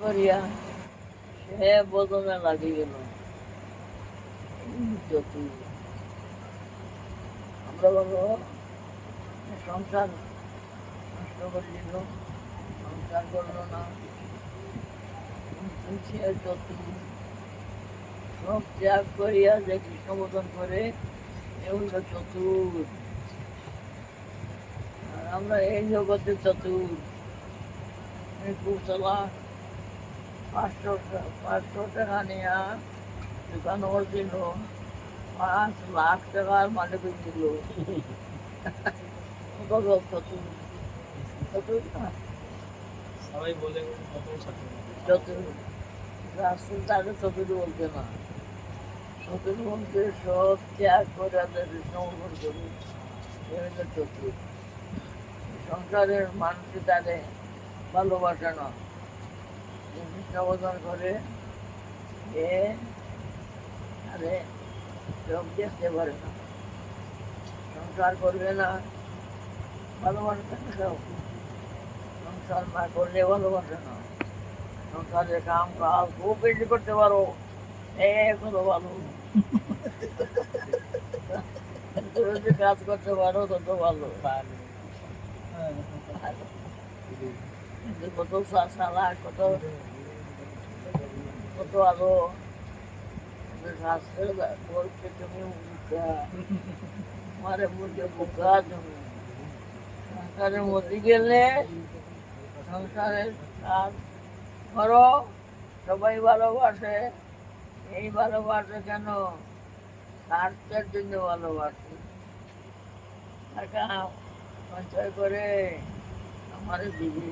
করিয়া সে বদনে লাগি গেল। যত আমরা বলো সংসার নষ্ট করে দিল, সংসার করলো না, কিন্তু সে যত সব ত্যাগ করিয়া যে কৃষ্ণ বোধন করে এ হইল চতুর। আর আমরা এই জগতে চতুর। খুব চালা 500 টাকা নিয়ে দোকান দিল, 5 লাখ টাকার মালিক দিল। কত চতুর, চতুর না সবাই বলে চতুর। রাস্তার তাকে চতুর বলতে না, চতুর বলতে সব ত্যাগ করে কৃষ্ণ বোধন করি এ হইল চতুর। সংসারের মানুষ তারে ভালোবাসে না, যে কৃষ্ণ বোধন করে এ আরে চোখ দেখতে পারে না, সংসার করবে না, ভালোবাসবে না কেউ। সংসার না করলে ভালোবাসে না। সংসারের কাম কাজ খুব বেশি করতে পারো, কত ভালো। যদি কাজ করতে পারো তত ভালো। কিন্তু কত সালা কত কত আরো শাস্ত্রে বলছে তুমি বোকা, মারে বুঝে বোকা তুমি। সংসারের মধ্যে গেলে সংসারের কাজ করো, সবাই ভালোবাসে। এই ভালোবাসে কেন? স্বার্থের জন্য ভালোবাসে। টাকা সঞ্চয় করে আমারে দিবি,